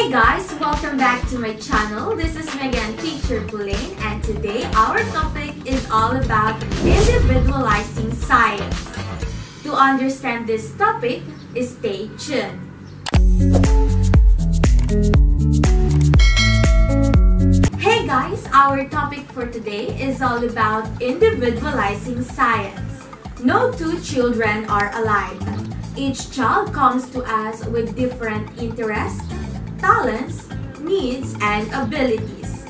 Hey guys! Welcome back to my channel. This is Megan, teacher Paulane, and today our topic is all about individualizing science. To understand this topic, stay tuned. Hey guys! Our topic for today is all about individualizing science. No two children are alike. Each child comes to us with different interests, talents, needs, and abilities.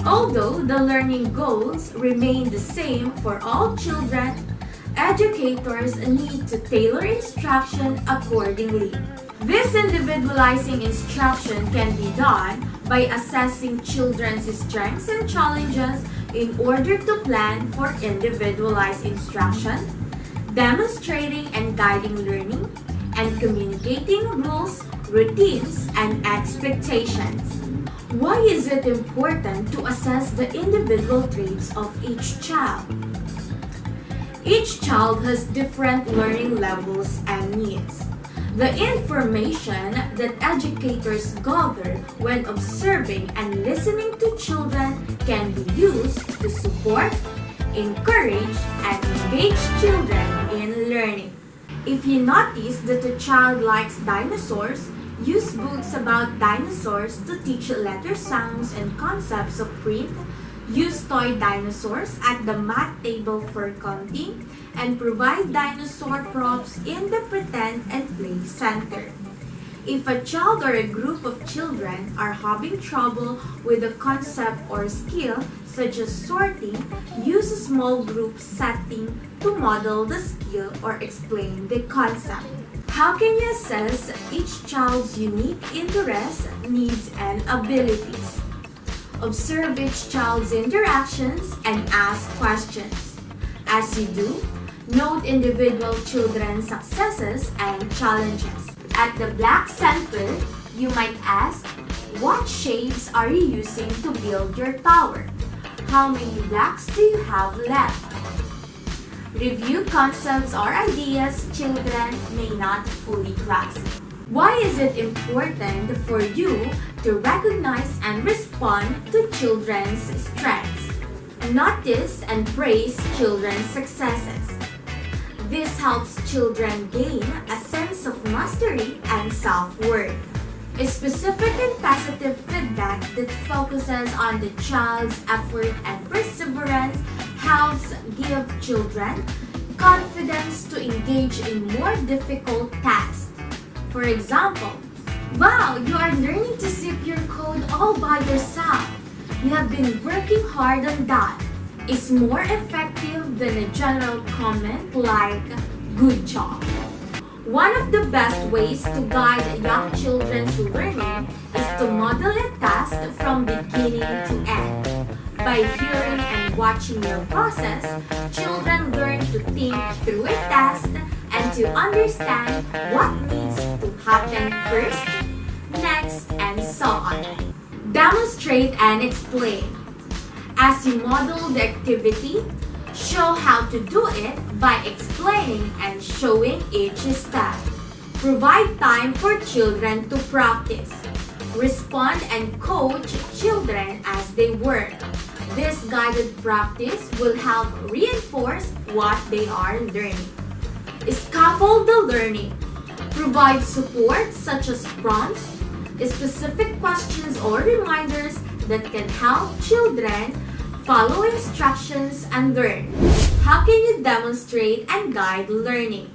Although the learning goals remain the same for all children, educators need to tailor instruction accordingly. This individualizing instruction can be done by assessing children's strengths and challenges in order to plan for individualized instruction, demonstrating and guiding learning, and communicating rules, routines, and expectations. Why is it important to assess the individual traits of each child? Each child has different learning levels and needs. The information that educators gather when observing and listening to children can be used to support, encourage, and engage children in learning. If you notice that a child likes dinosaurs, use books about dinosaurs to teach letter sounds and concepts of print. Use toy dinosaurs at the math table for counting, and provide dinosaur props in the pretend and play center. If a child or a group of children are having trouble with a concept or skill, such as sorting, use a small group setting to model the skill or explain the concept. How can you assess each child's unique interests, needs, and abilities? Observe each child's interactions and ask questions. As you do, note individual children's successes and challenges. At the black center, you might ask, what shapes are you using to build your tower? How many blocks do you have left? Review concepts or ideas children may not fully grasp. Why is it important for you to recognize and respond to children's strengths? Notice and praise children's successes. This helps children gain a sense of mastery and self-worth. A specific and positive feedback that focuses on the child's effort and perseverance helps give children confidence to engage in more difficult tasks. For example, wow, you are learning to zip your code all by yourself. You have been working hard on that. Is more effective than a general comment like, good job. One of the best ways to guide young children's learning is to model a task from beginning to end. By hearing and watching your process, children learn to think through a task and to understand what needs to happen first, next, and so on. Demonstrate and explain. As you model the activity, show how to do it by explaining and showing each step. Provide time for children to practice. Respond and coach children as they work. This guided practice will help reinforce what they are learning. Scaffold the learning. Provide support such as prompts, specific questions or reminders that can help children follow instructions and learn. How can you demonstrate and guide learning?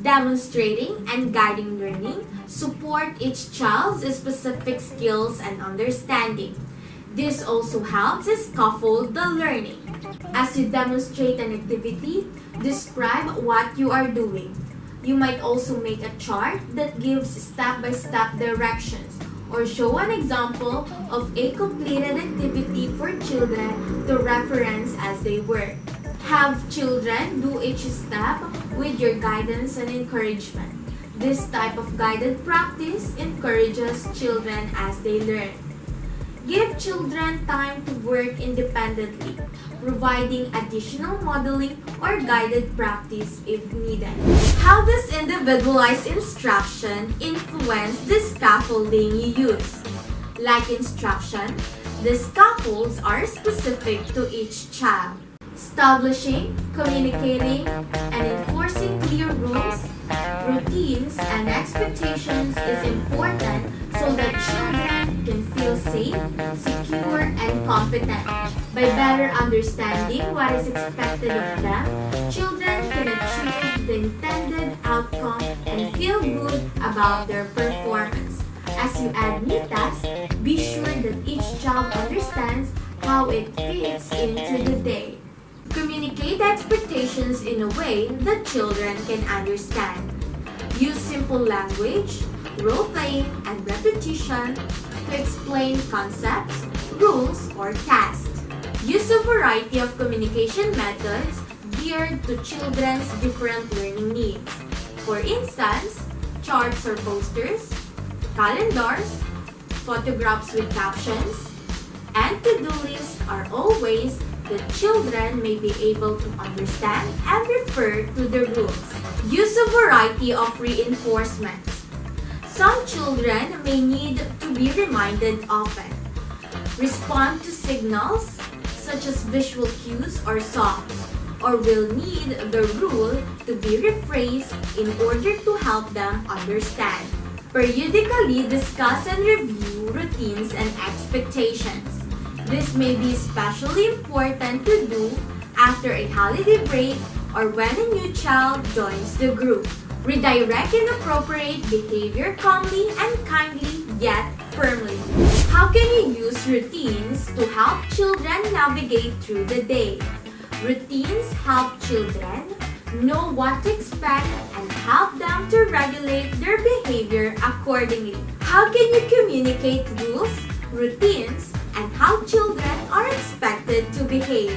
Demonstrating and guiding learning support each child's specific skills and understanding. This also helps scaffold the learning. As you demonstrate an activity, describe what you are doing. You might also make a chart that gives step-by-step directions or show an example of a completed activity for children to reference as they work. Have children do each step with your guidance and encouragement. This type of guided practice encourages children as they learn. Give children time to work independently. providing additional modeling or guided practice if needed. How does individualized instruction influence the scaffolding you use? Like instruction, the scaffolds are specific to each child. Establishing, communicating, and enforcing clear rules, routines, and expectations is important so that children can feel safe, secure, and competent. By better understanding what is expected of them, children can achieve the intended outcome and feel good about their performance. As you add new tasks, be sure that each child understands how it fits into the day. Communicate expectations in a way that children can understand. Use simple language, role-playing, and repetition to explain concepts, rules, or tasks. Use a variety of communication methods geared to children's different learning needs. For instance, charts or posters, calendars, photographs with captions, and to-do lists are all ways that children may be able to understand and refer to the rules. Use a variety of reinforcements. Some children may need to be reminded often. Respond to signals such as visual cues or songs, or will need the rule to be rephrased in order to help them understand. Periodically discuss and review routines and expectations. This may be especially important to do after a holiday break or when a new child joins the group. Redirect inappropriate behavior calmly and kindly yet firmly. How can you use routines to help children navigate through the day? Routines help children know what to expect and help them to regulate their behavior accordingly. How can you communicate rules, routines, and how children are expected to behave?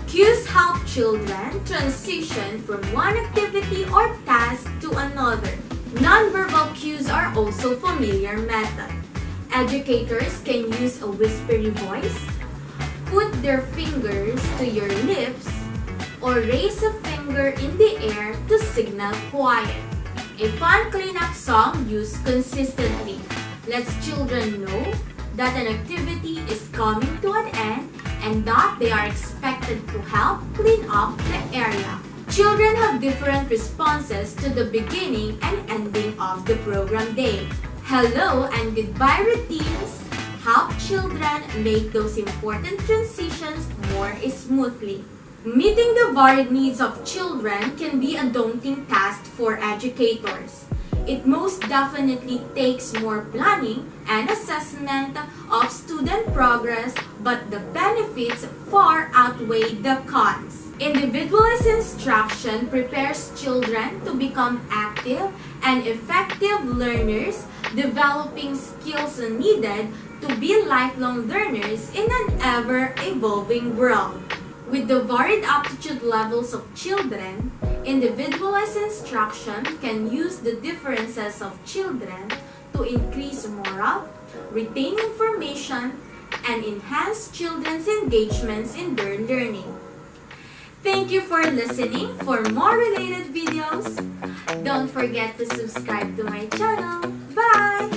Cues help children transition from one activity or task to another. Nonverbal cues are also familiar method. Educators can use a whispery voice, put their fingers to your lips, or raise a finger in the air to signal quiet. A fun cleanup song used consistently lets children know that an activity is coming to an end and that they are expected to help clean up the area. Children have different responses to the beginning and ending of the program day. Hello and goodbye routines help children make those important transitions more smoothly. Meeting the varied needs of children can be a daunting task for educators. It most definitely takes more planning and assessment of student progress, but the benefits far outweigh the cons. Individualized instruction prepares children to become active and effective learners, developing skills needed to be lifelong learners in an ever-evolving world. With the varied aptitude levels of children, individualized instruction can use the differences of children to increase morale, retain information, and enhance children's engagements in their learning. Thank you for listening. For more related videos, don't forget to subscribe to my channel. Bye!